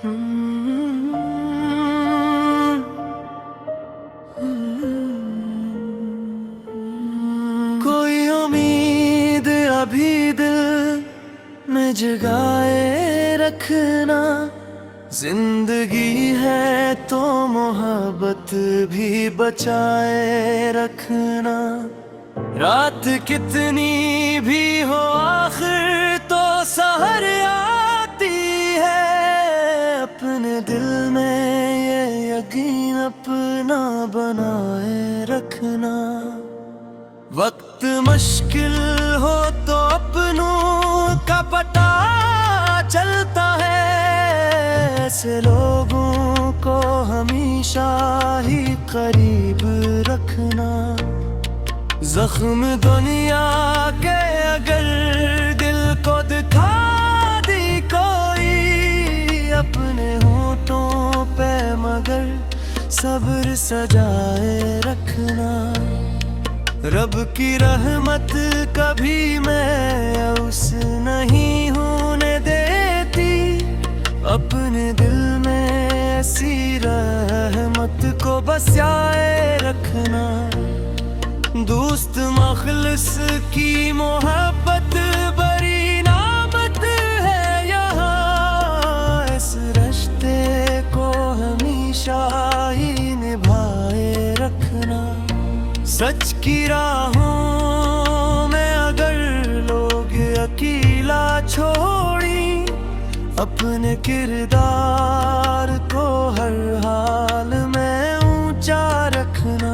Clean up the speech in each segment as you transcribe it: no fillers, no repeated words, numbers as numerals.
कोई उम्मीद अभी दिल में जगाए रखना, जिंदगी है तो मोहब्बत भी बचाए रखना। रात कितनी भी हो आखिर तो सहर आती है, अपने दिल में ये यकीन अपना बनाए रखना। वक्त मुश्किल हो तो अपनों का पता चलता है, ऐसे लोगों को हमेशा ही करीब रखना। जख्म दुनिया के अगर दिल को दिखा दी कोई, अपने होठों पे मगर सब्र सजाए रखना। रब की रहमत कभी मैं उस नहीं होने देती, अपने दिल में ऐसी रहमत को बसाए रखना। दोस्त मखलिस की मोहब्बत बड़ी नामत है यहाँ, इस रिश्ते को हमेशा ही निभाए रखना। सच की राहों में अगर लोग अकेला छोड़ी, अपने किरदार को हर हाल में ऊंचा रखना।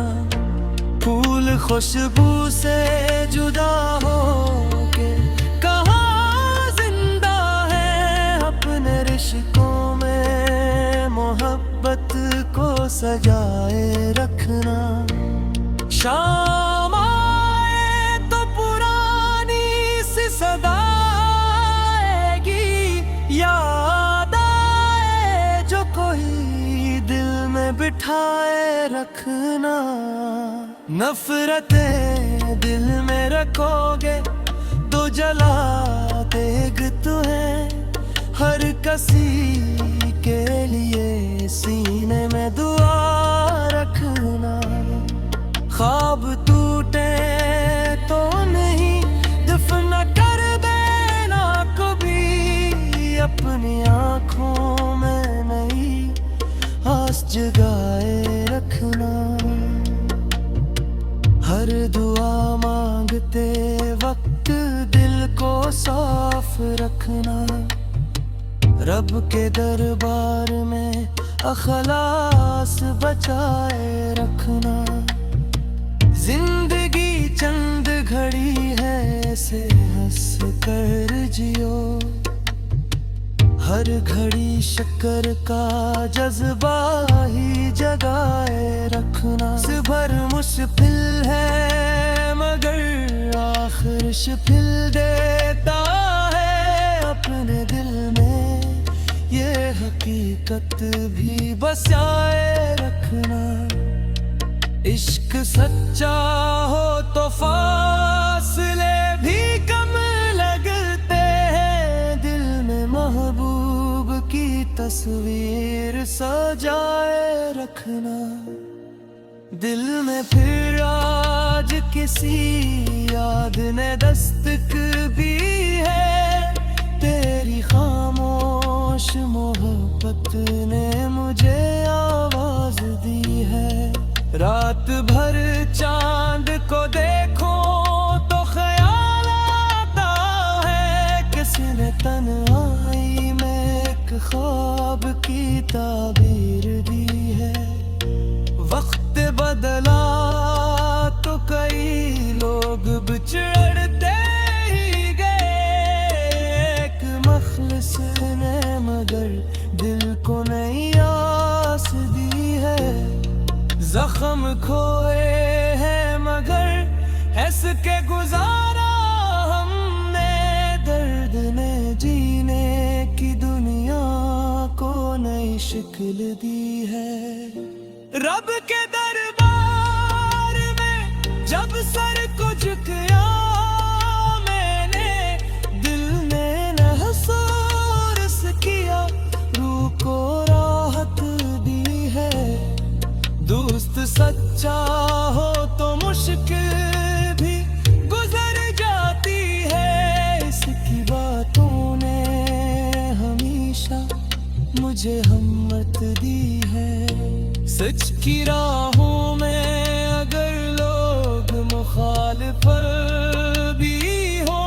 फूल खुशबू से जुदा हो के कहाँ जिंदा है, अपने रिश्तों में मोहब्बत को सजाए रखना। शाम आए तो पुरानी सी सदा आएगी, याद आए जो कोई दिल में बिठाए रखना। नफरतें दिल में रखोगे तो जला देग तुम्हें, हर किसी के लिए सीने में दुआ रखना। ख्वाब टूटे तो नहीं दफन कर देना कभी, अपनी आँखों में नई आस जगाए रखना। हर दुआ मांगते वक्त दिल को साफ रखना। रब के दरबार में अखलास बचाए रखना। जिंदगी चंद घड़ी है, से हंस कर जियो। हर घड़ी शक्कर का जज्बा ही जगाए रखना। सबर मुश्किल है मगर आखिर शिफिल देता है, अपने दिल में ये हकीकत भी बसाए रखना। इश्क सच्चा हो तो फासले भी कम लगते हैं, दिल में महबूब की तस्वीर सजाए रखना। दिल में फिर आज किसी याद ने दस्तक भी है, तेरी खामोश मोहब्बत ने मुझे आवाज दी है। रात भर चांद को देखो तो ख्याल आता है, किसने तन्हाई में एक ख्वाब की ताबीर दी है। वक्त बदला तो कई लोग बिछड़ते ही गए, एक मखलिस ने मगर दिल को नई आस दी है। जख्म खोए हैं मगर हंस के गुजारा हमने, दर्द ने जीने की दुनिया को नई शक्ल दी है। रब के दरबार में जब सर को झुकाया मैंने, दिल ने महसूस किया रूह को सच की राहों में अगर लोग मुखालिफ भी हो,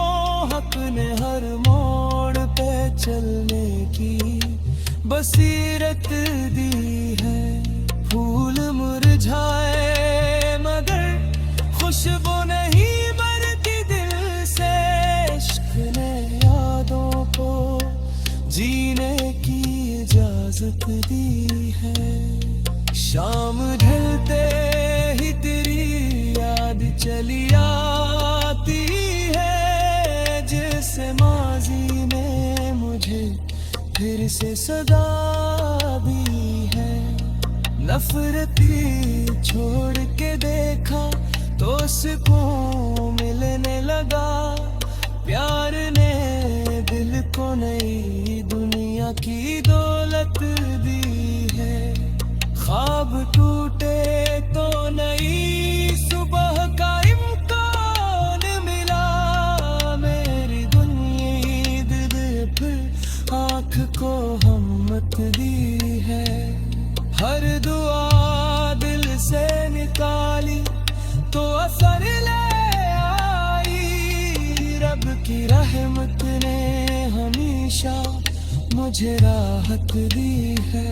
हक ने हर मोड़ पे चलने की बसीरत दी है। फूल मुरझाए मगर खुशबू नहीं मरती दिल से, इश्क ने यादों को जीने की इजाजत दी है। शाम ढलते ही तेरी याद चली आती है, जैसे माजी ने मुझे फिर से सदा दी है। नफरती छोड़ के देखा तो सुकून मिलने लगा, प्यार ने दिल को नई दुनिया की दौलत दी है। ख्वाब टूटे तो नई सुबह का इम्कान मिला, मेरी दुनिया ईद फिर आँख को हिम्मत दी है। हर दुआ दिल से निकाली तो असर ले आई, रब की रहमत ने हमेशा मुझे राहत दी है।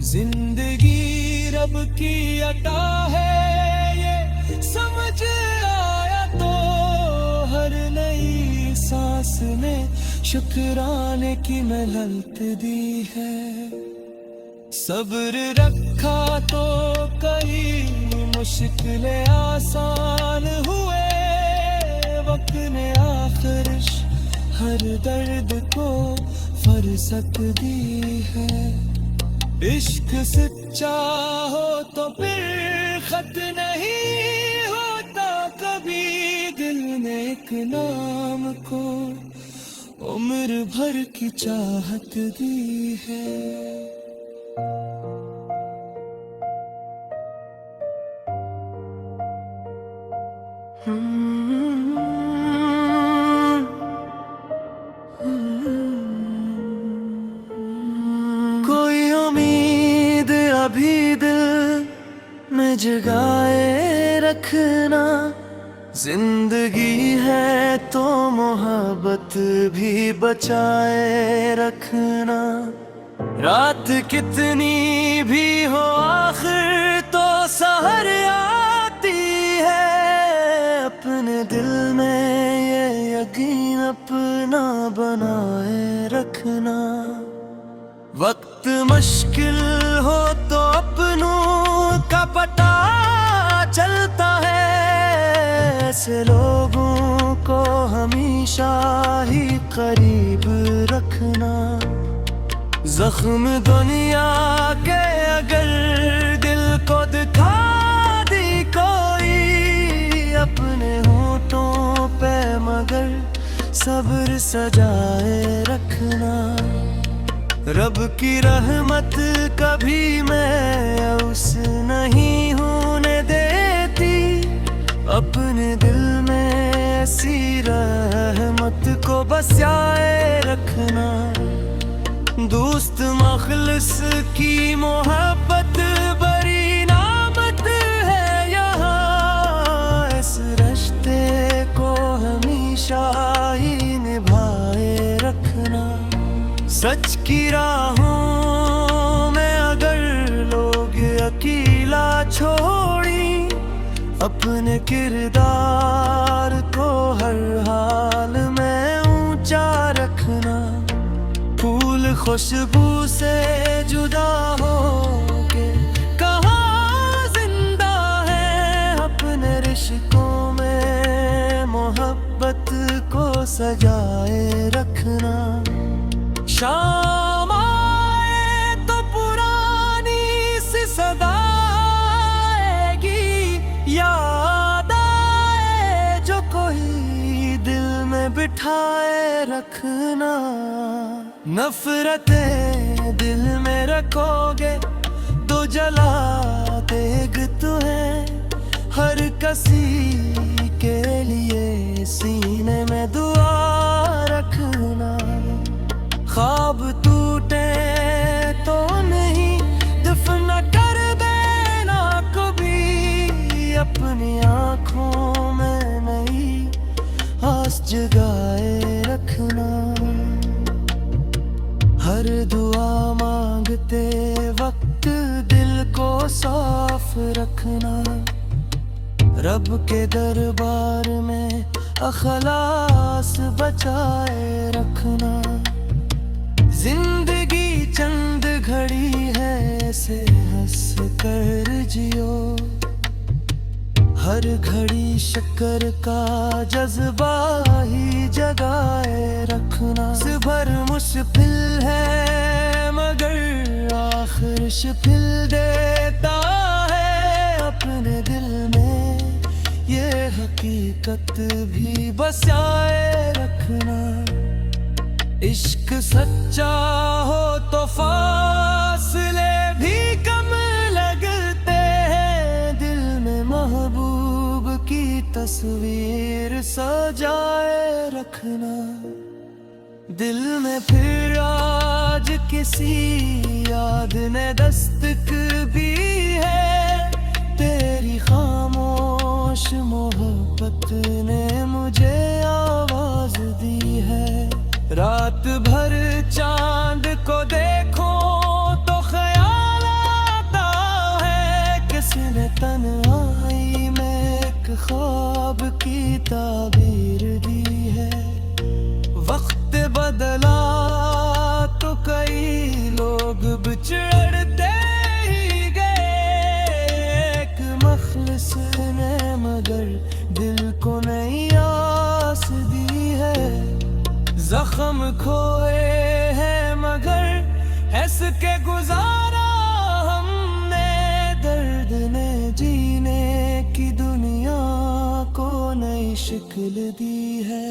जिंदगी रब की अता है ये समझ आया तो, हर नई सांस में शुक्राने की महलत दी है। सब्र रखा तो कई मुश्किलें आसान हुए, वक्त ने आखिर हर दर्द को फरसत दी है। इश्क सच्चा हो तो फिर खत नहीं होता कभी, दिल ने एक नाम को उम्र भर की चाहत दी है। कोई उम्मीद अभी दिल में जगाए रखना, जिंदगी है तो मोहब्बत भी बचाए रखना। रात कितनी भी हो आखिर तो सहर आती है, अपने दिल में ये यकीन अपना बनाए रखना। वक्त मुश्किल हो तो अपनों का पता चलता है, ऐसे लोगों को हमेशा ही करीब रखना। जख्म दुनिया के अगर दिल को दिखा दी कोई, अपने होठों पे मगर सब्र सजाए रखना। रब की रहमत कभी मैं उस नहीं होने देती, अपने दिल में ऐसी रहमत को बसाए रखना। दोस्त मखलिस की मोहब्बत बड़ी नामत है यहाँ, इस रिश्ते को हमेशा ही निभाए रखना। सच की राहों में अगर लोग अकेला छोड़ी, अपने किरदार को हर हाल में ऊंचा रखना। फूल खुशबू से जुदा हो के कहाँ जिंदा है, अपने रिश्तों में मोहब्बत को सजाए रखना। शाम आए तो पुरानी सी सदा आएगी, याद आए जो कोई दिल में बिठाए रखना। नफरतें दिल में रखोगे तो जला देग तुम्हें, हर किसी के लिए सीने में दुआ रखना। ख्वाब टूटे तो नहीं दफन कर जगाए रखना। हर दुआ मांगते वक्त दिल को साफ रखना। रब के दरबार में अखलास बचाए रखना। जिंदगी चंद घड़ी है, ऐसे हंस कर जियो। हर घड़ी शक्कर का जज्बा ही जगाए रखना। भर मुश्किल है मगर आखिर शिफिल देता है अपने दिल में। ये हकीकत भी बसाए रखना। इश्क सच्चा हो तो फासले भी कम लगते हैं। दिल में महबूब की तस्वीर सजाए रखना। दिल में फिर आज किसी याद ने दस्तक भी है। तेरी खामोश मोहब्बत ने मुझे आवाज दी है। रात भर चांद को देखो तो ख्याल आता है। किसने तन्हाई में एक ख्वाब की ताबीर दी है। वक्त बदला तो कई लोग बिछड़ते ही गए। एक मखलिस ने मगर दिल को नई आस दी है। जख्म खोए हैं मगर ऐसे गुजारा हमने। दर्द ने जीने की दुनिया को नई शक्ल दी है।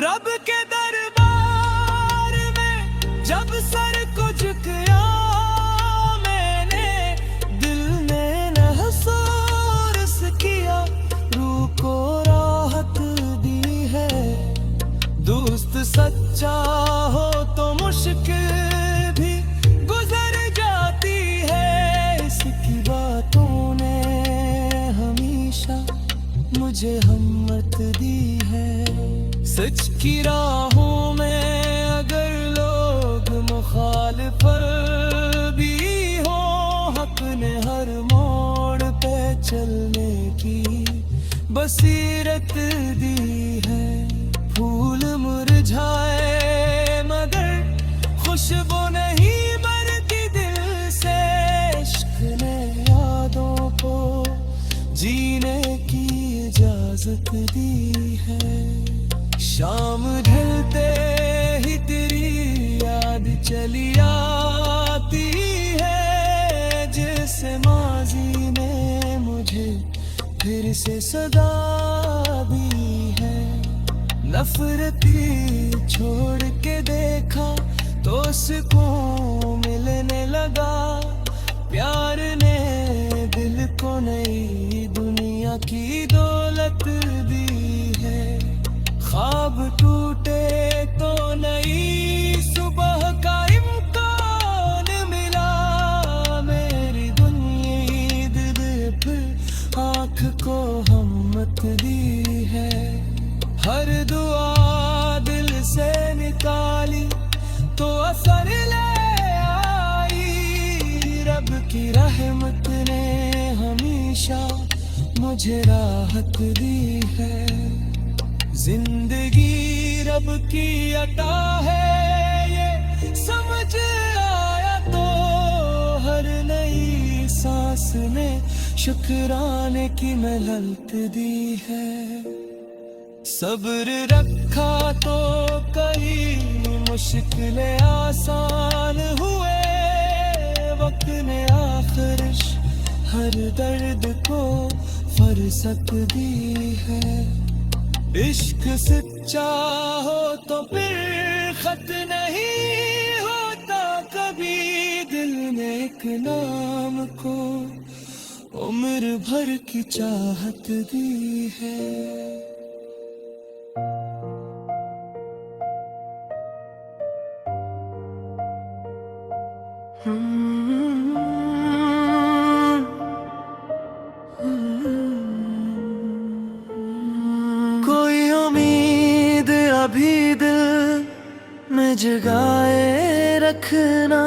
रब के दरबार में जब सर को झुकाया मैंने। दिल ने महसूस किया, रूह को राहत दी है। दोस्त सच्चा हो तो मुश्किल भी गुजर जाती है। इसकी बातों ने हमेशा मुझे हिम्मत दी है। सच की राहों में अगर लोग मुखालिफ भी हो। हक ने हर मोड़ पे चलने की बसीरत दी है। फूल मुरझाए मगर खुशबू नहीं मरती दिल से। इश्क ने यादों को जीने की इजाजत दी है। शाम ढलते ही तेरी याद चली आती है। जैसे माजी ने मुझे फिर से सदा दी है। नफरती छोड़ के देखा तो सुकून मिलने लगा। प्यार ने दिल को नई दुनिया की दौलत दी है। ख्वाब टूटे तो नई सुबह का इम्कान मिला। मेरी दुनिया दिल फिर आँख को हिम्मत दी है। हर दुआ दिल से निकाली तो असर ले आई। रब की रहमत ने हमेशा मुझे राहत दी है। जिंदगी रब की अता है ये समझ आया तो। हर नई सांस में शुक्राने की महलत दी है। सब्र रखा तो कई मुश्किलें आसान हुए। वक्त ने आखिर हर दर्द को फरसत दी है। इश्क सच्चा हो तो फिर खत नहीं होता कभी। दिल ने एक नाम को उम्र भर की चाहत दी है। कोई उम्मीद भी दिल में जगाए रखना।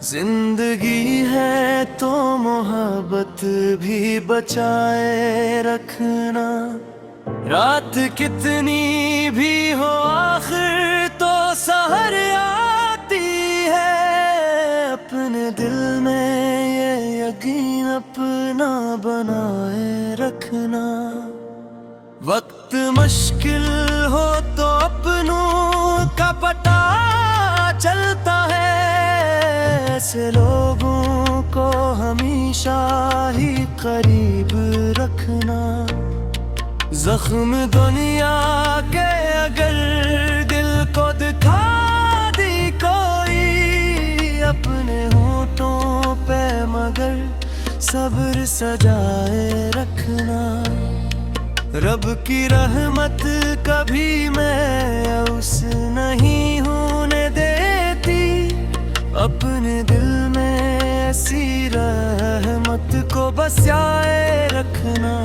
जिंदगी है तो मोहब्बत भी बचाए रखना। रात कितनी भी हो आखिर तो सहर आती है। अपने दिल में ये यकीन अपना बनाए रखना। वक्त मुश्किल हो तो अपनों का पता चलता है। ऐसे लोगों को हमेशा ही करीब रखना। जख्म दुनिया के अगर दिल को दिखा दी कोई, अपने होठों पे मगर सब्र सजाए रखना। रब की रहमत कभी मायूस नहीं होने देती। अपने दिल में ऐसी रहमत को बसाए रखना।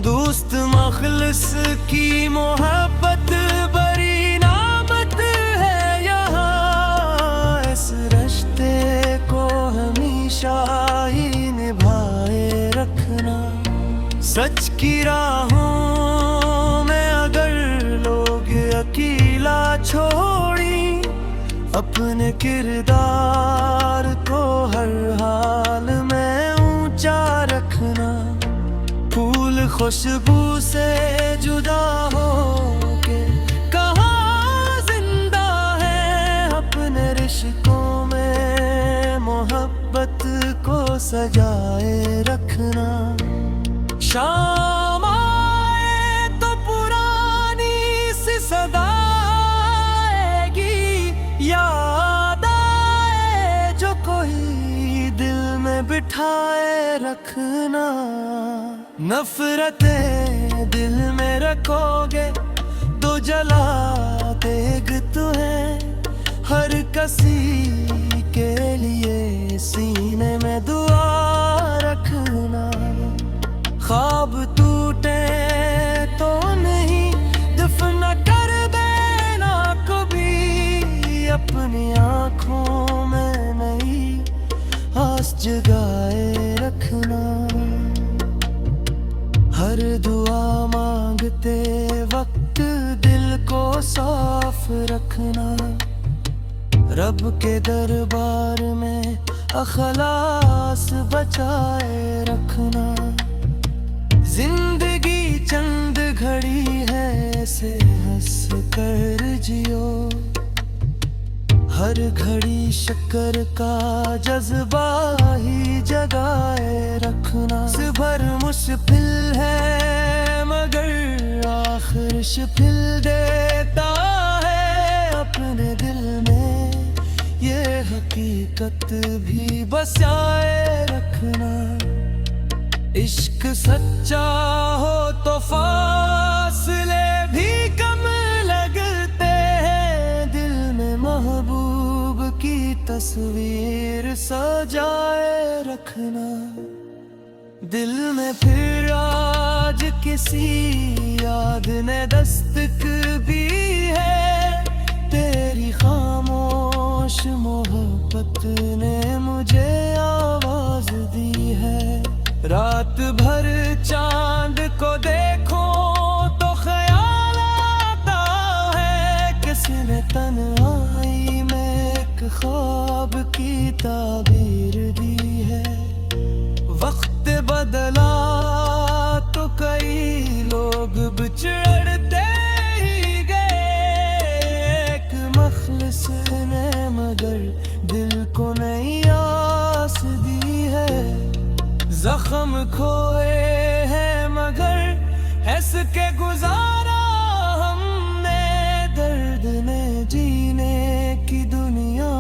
दोस्त मखलिस की मोहब्बत बड़ी नामत है यहाँ। इस रिश्ते को हमेशा ही निभाए रखना। सच की राहों में अगर लोग अकेला छोड़ी, अपने किरदार को हर हाल में ऊंचा रखना। फूल खुशबू से जुदा हो के कहाँ जिंदा है। अपने रिश्तों में मोहब्बत को सजाए रखना। शाम आए तो पुरानी सी सदा आएगी। याद आए जो कोई दिल में बिठाए रखना। नफरतें दिल में रखोगे तो जला देग तुम्हें। हर किसी के लिए सीने में दुआ रखना। ख्वाब टूटे तो नहीं दफन कर देना कभी। अपनी आँखों में नई आस जगाए रखना। हर दुआ मांगते वक्त दिल को साफ रखना। रब के दरबार में अखलास बचाए रखना। जिंदगी चंद घड़ी है से हंस कर जियो। हर घड़ी शक्कर का जज्बा ही जगाए रखना। भर मुश्किल है मगर आखिर शिफिल देता है। अपने दिल में ये हकीकत भी बसाए रखना। इश्क सच्चा हो तो फासले भी कम लगते हैं। दिल में महबूब की तस्वीर सजाए रखना। दिल में फिर आज किसी याद ने दस्तक भी है। तेरी खामोश मोहब्बत ने मुझे आवाज दी है। रात भर चांद को देखो तो ख्याल आता है। किसने तन्हाई में एक ख्वाब की ताबीर दी है। वक्त बदला तो कई लोग बिछड़ते ही गए। एक मखलिस ने मगर दिल को नई आस दी है। जख्म खोए हैं मगर हंस के गुजारा हमने। दर्द ने जीने की दुनिया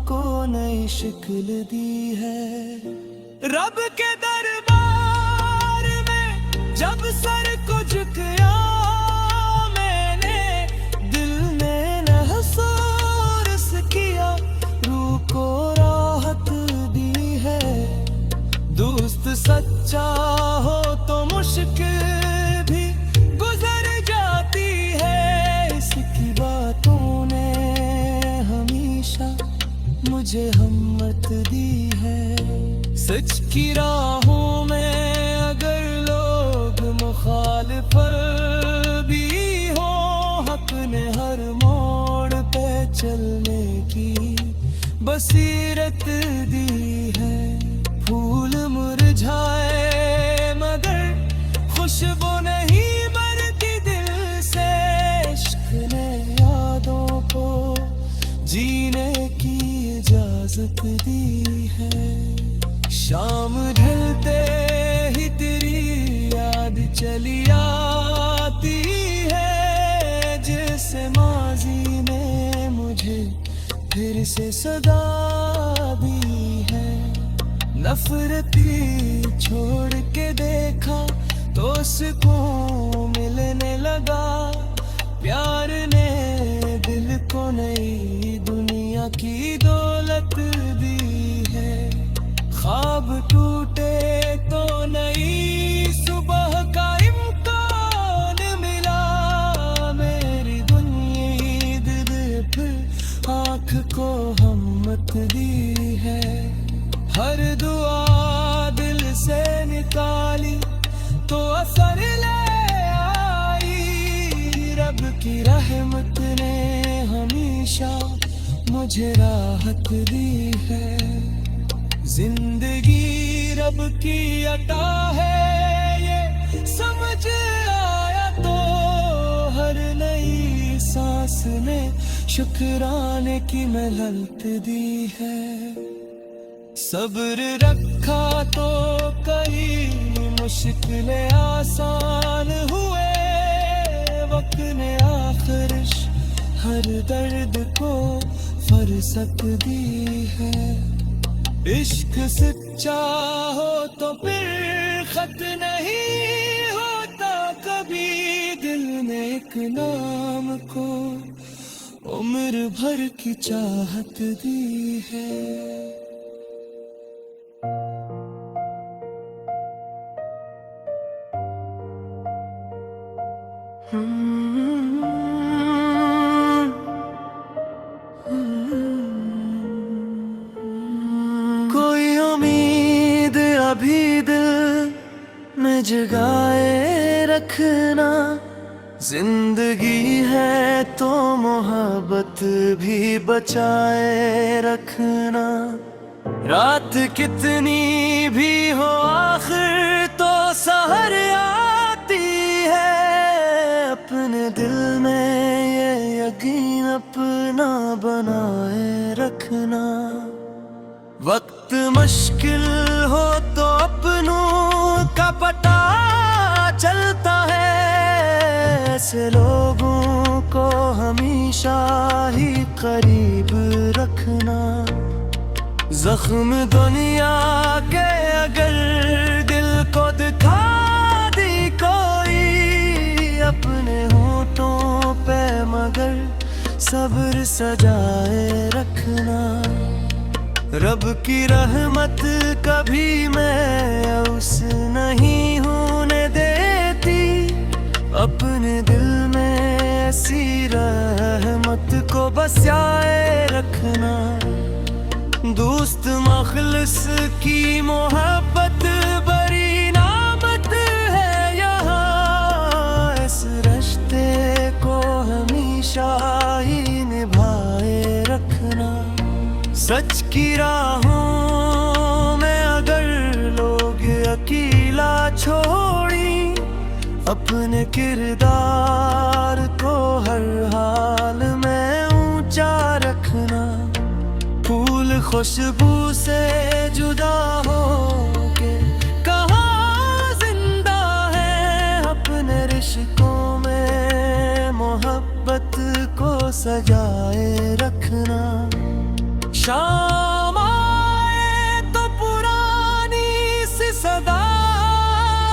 को नई शक्ल दी है। रब के दरबार में जब सर को झुकाया मैंने, दिल ने महसूस किया रूह को राहत दी है। दोस्त सच्चा हो तो मुश्किल भी गुजर जाती है। सच की राहों में अगर लोग मुखालिफ भी हो, हक ने हर मोड़ पे चलने की बसीरत दी है। फूल मुरझाए मगर खुशबू नहीं मरती दिल से, इश्क ने यादों को जीने की इजाजत दी है। शाम ढलते ही तेरी याद चली आती है, जैसे माजी ने मुझे फिर से सदा दी है। नफरती छोड़ के देखा तो सुकून मिलने लगा, प्यार ने दिल को नई दुनिया की दौलत दी है। ख्वाब टूटे तो नई सुबह का इम्कान मिला, मेरी दुनिया ईद फिर आँख को हिम्मत दी है। हर दुआ दिल से निकाली तो असर ले आई, रब की रहमत ने हमेशा मुझे राहत दी है। जिंदगी रब की अता है ये समझ आया तो, हर नई सांस में शुक्राने की महलत दी है। सब्र रखा तो कई मुश्किलें आसान हुए, वक्त ने आखिर हर दर्द को फरसत दी है। इश्क सच्चा हो तो फिर खत नहीं होता कभी, दिल ने एक नाम को उम्र भर की चाहत दी है। कोई उम्मीद अभी दिल में जगाए रखना, जिंदगी है तो मोहब्बत भी बचाए रखना। रात कितनी भी हो आखिर तो सहर आती है, अपने दिल में ये यकीन अपना बनाए रखना। वक्त मुश्किल हो तो अपनों का पता चलता है, ऐसे लोगों को हमेशा ही करीब रखना। जख्म दुनिया के अगर दिल को दिखा दी कोई, अपने होठों पे मगर सब्र सजाए रखना। रब की रहमत कभी मैं उस नहीं होने देती, अपने दिल में ऐसी रहमत को बसाए रखना। दोस्त मखलिस की मोहब्बत बड़ी नामत है यहाँ, इस रिश्ते को हमेशा ही निभाए रखना। सच की राहों में अगर लोग अकेला छोड़ी, अपने किरदार को हर हाल में ऊंचा रखना। फूल खुशबू से जुदा हो के कहाँ जिंदा है, अपने रिश्तों में मोहब्बत को सजाए रखना। शाम आए तो पुरानी सी सदा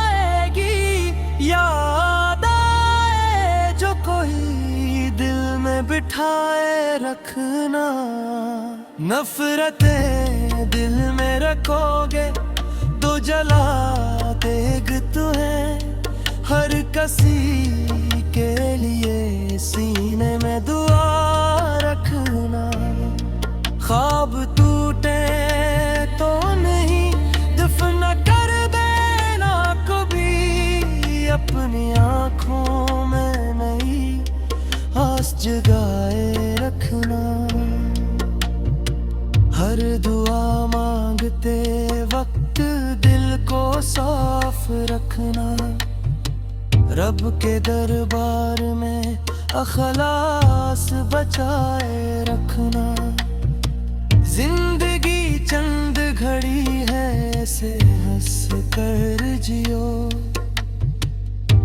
आएगी, याद आए जो कोई दिल में बिठाए रखना। नफरतें दिल में रखोगे तो जला देग तुम्हें, हर किसी के लिए सीने में दुआ रखना। ख्वाब टूटे तो नहीं जगाए रखना। हर दुआ मांगते वक्त दिल को साफ रखना। रब के दरबार में अखलास बचाए रखना। जिंदगी चंद घड़ी है, ऐसे हंस कर जियो।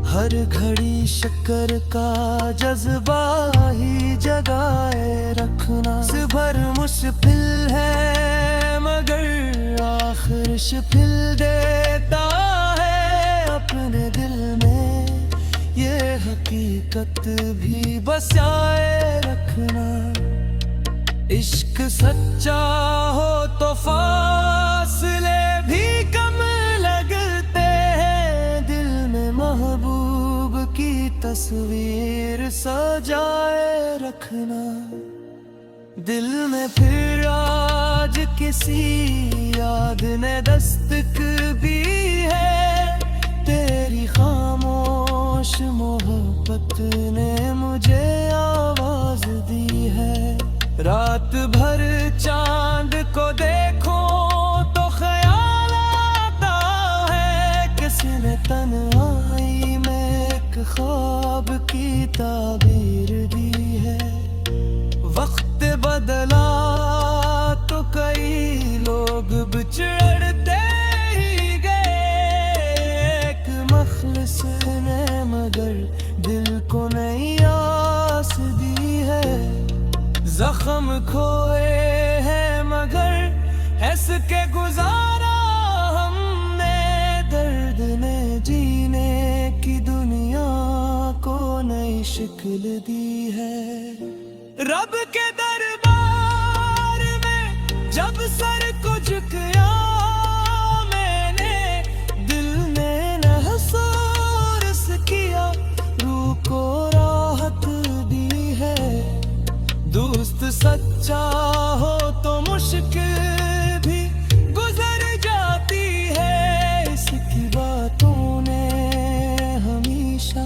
हर घड़ी शक्कर का जज्बा ही जगाए रखना। सबर मुश्किल है मगर आखिर शिफिल देता है अपने दिल में। ये हकीकत भी बसाए रखना। इश्क सच्चा हो तो फासले भी कम लगते हैं। दिल में महबूब की तस्वीर सजाए रखना। दिल में फिर आज किसी याद ने दस्तक भी है। तेरी खामोश मोहब्बत ने मुझे आवाज दी है। रात भर चांद को देखो तो ख्याल आता है। किसी ने तन्हाई में एक ख्वाब की ताबीर दी है। वक्त बदला तो कई लोग बिछड़ते ही गए। एक मखलिस ने मगर दिल को नई आस दी है। जख्म खोए हैं मगर हंस के गुजारा हमने। दर्द ने जीने की दुनिया को नई शक्ल दी है। रब के दरबार में जब सर को झुकाया मैंने। दिल ने महसूस किया, रूह को राहत दी है। दोस्त सच्चा हो तो मुश्किल भी गुजर जाती है। इसकी बातों ने हमेशा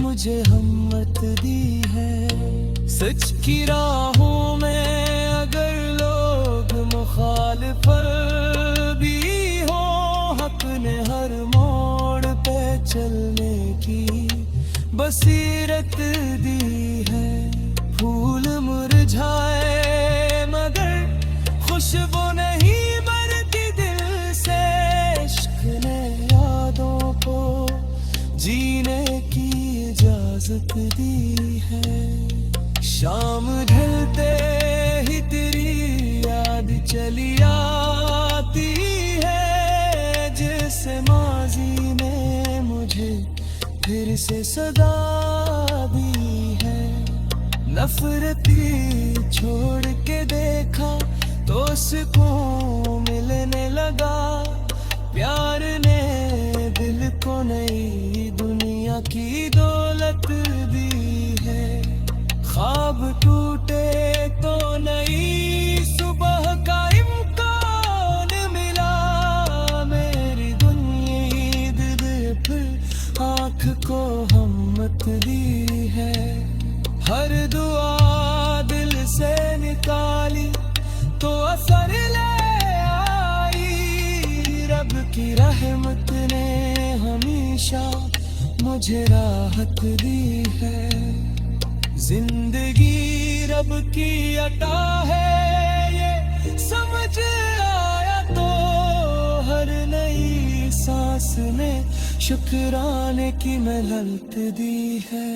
मुझे हिम्मत दी है। सच की राहों में अगर लोग मुखालिफ भी हो, हक ने हर मोड़ पे चलने की बसीरत दी है। फूल मुरझाए मगर खुशबू नहीं मरती दिल से। इश्क ने यादों को जीने की इजाजत दी है। शाम ढलते ही तेरी याद चली आती है। जैसे माजी ने मुझे फिर से सदा दी है। नफरती छोड़ के देखा तो सुकून मिलने लगा। प्यार ने दिल को नई दुनिया की दौलत दी है। ख्वाब टूटे तो नई सुबह का इम्कान मिला। मेरी दुनिया दिल फिर आँख को हिम्मत दी है। हर दुआ दिल से निकाली तो असर ले आई। रब की रहमत ने हमेशा मुझे राहत दी है। जिंदगी रब की अता है ये समझ आया तो। हर नई सांस में शुक्राने की महलत दी है।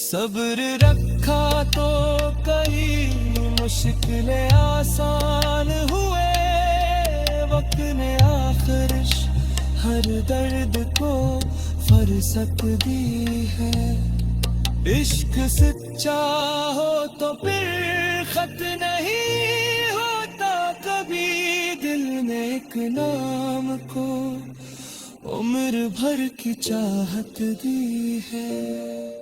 सब्र रखा तो कई मुश्किलें आसान हुए। वक्त ने आखिर हर दर्द को फरसत दी है। इश्क सच्चा हो तो फिर खत नहीं होता कभी। दिल ने एक नाम को उम्र भर की चाहत दी है।